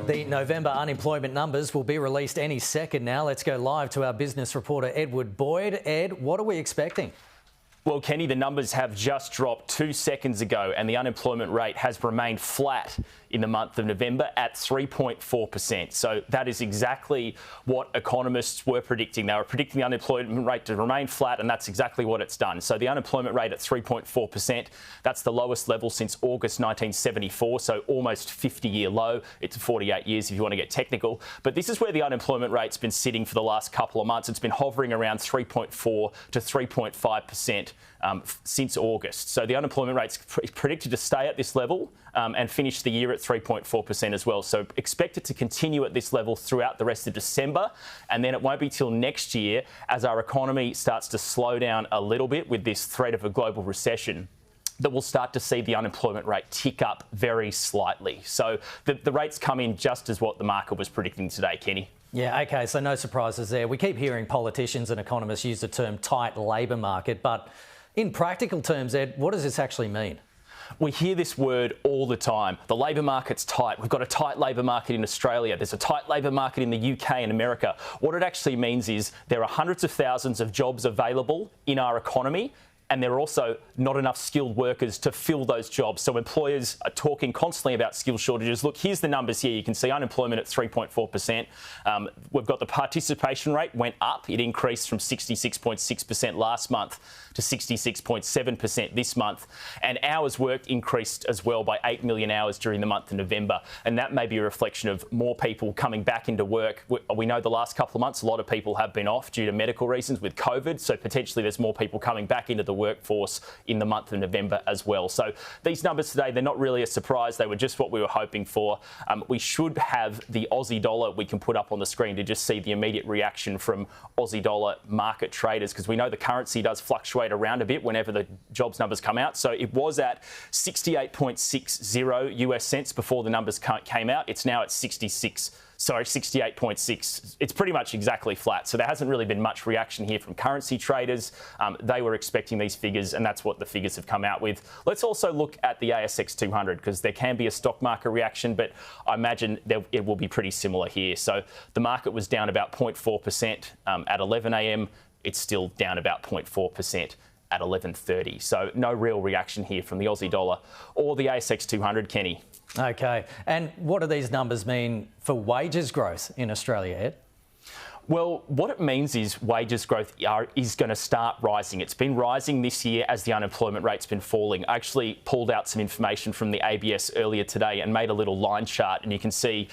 The November unemployment numbers will be released any second now. Let's go live to our business reporter, Edward Boyd. Ed, what are we expecting? Well, Kenny, the numbers have just dropped 2 seconds ago and the unemployment rate has remained flat in the month of November at 3.4%. So that is exactly what economists were predicting. They were predicting the unemployment rate to remain flat, and that's exactly what it's done. So the unemployment rate at 3.4%, that's the lowest level since August 1974, so almost 50-year low. It's 48 years if you want to get technical. But this is where the unemployment rate's been sitting for the last couple of months. It's been hovering around 3.4 to 3.5%. Since August. So the unemployment rate's predicted to stay at this level and finish the year at 3.4% as well. So expect it to continue at this level throughout the rest of December, and then it won't be till next year as our economy starts to slow down a little bit with this threat of a global recession that we'll start to see the unemployment rate tick up very slightly. So the rates come in just as what the market was predicting today, Kenny. Yeah, OK, so no surprises there. We keep hearing politicians and economists use the term tight labour market, but in practical terms, Ed, what does this actually mean? We hear this word all the time. The labour market's tight. We've got a tight labour market in Australia. There's a tight labour market in the UK and America. What it actually means is there are hundreds of thousands of jobs available in our economy, and there are also not enough skilled workers to fill those jobs. So employers are talking constantly about skill shortages. Look, here's the numbers here. You can see unemployment at 3.4%. We've got the participation rate went up. It increased from 66.6% last month to 66.7% this month. And hours worked increased as well by 8 million hours during the month of November. And that may be a reflection of more people coming back into work. We know the last couple of months, a lot of people have been off due to medical reasons with COVID. So potentially there's more people coming back into the workforce in the month of November as well. So these numbers today, they're not really a surprise. They were just what we were hoping for. We should have the Aussie dollar we can put up on the screen to just see the immediate reaction from Aussie dollar market traders, because we know the currency does fluctuate around a bit whenever the jobs numbers come out. So it was at 68.60 US cents before the numbers came out. It's now at 68.6. It's pretty much exactly flat. So there hasn't really been much reaction here from currency traders. They were expecting these figures, and that's what the figures have come out with. Let's also look at the ASX 200, because there can be a stock market reaction, but I imagine it will be pretty similar here. So the market was down about 0.4% at 11 a.m. It's still down about 0.4% at 11:30. So no real reaction here from the Aussie dollar or the ASX 200, Kenny. OK. And what do these numbers mean for wages growth in Australia, Ed? Well, what it means is wages growth is going to start rising. It's been rising this year as the unemployment rate's been falling. I actually pulled out some information from the ABS earlier today and made a little line chart, and you can see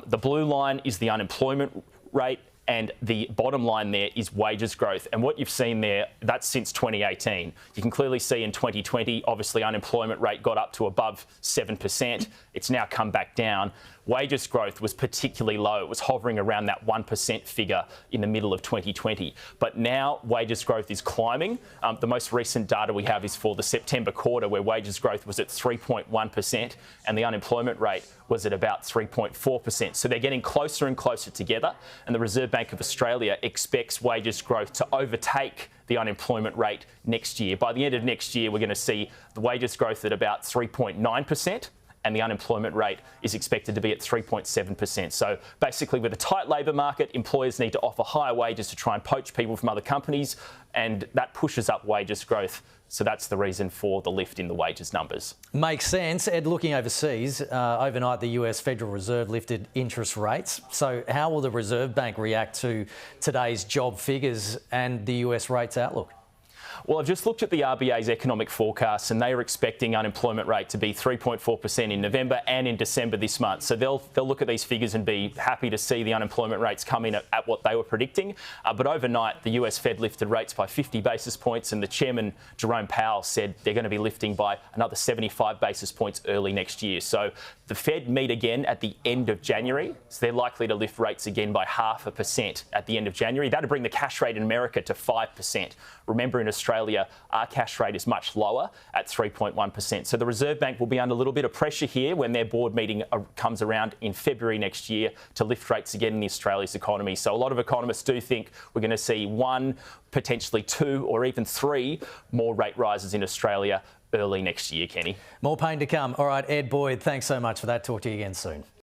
the blue line is the unemployment rate, and the bottom line there is wages growth. And what you've seen there, that's since 2018. You can clearly see in 2020, obviously unemployment rate got up to above 7%. It's now come back down. Wages growth was particularly low. It was hovering around that 1% figure in the middle of 2020. But now wages growth is climbing. The most recent data we have is for the September quarter, where wages growth was at 3.1% and the unemployment rate was at about 3.4%. So they're getting closer and closer together. And the Reserve Bank of Australia expects wages growth to overtake the unemployment rate next year. By the end of next year, we're going to see the wages growth at about 3.9%. And the unemployment rate is expected to be at 3.7%. So basically, with a tight labour market, employers need to offer higher wages to try and poach people from other companies, and that pushes up wages growth. So that's the reason for the lift in the wages numbers. Makes sense. Ed, looking overseas, overnight the US Federal Reserve lifted interest rates. So how will the Reserve Bank react to today's job figures and the US rates outlook? Well, I've just looked at the RBA's economic forecasts, and they are expecting unemployment rate to be 3.4% in November and in December this month. So they'll look at these figures and be happy to see the unemployment rates come in at what they were predicting. But overnight, the US Fed lifted rates by 50 basis points, and the chairman, Jerome Powell, said they're going to be lifting by another 75 basis points early next year. So the Fed meet again at the end of January. So they're likely to lift rates again by 0.5% at the end of January. That'll bring the cash rate in America to 5%. Remember, in Australia, our cash rate is much lower at 3.1%. So the Reserve Bank will be under a little bit of pressure here when their board meeting comes around in February next year to lift rates again in Australia's economy. So a lot of economists do think we're going to see 1, potentially 2 or even 3 more rate rises in Australia early next year, Kenny. More pain to come. All right, Ed Boyd, thanks so much for that. Talk to you again soon.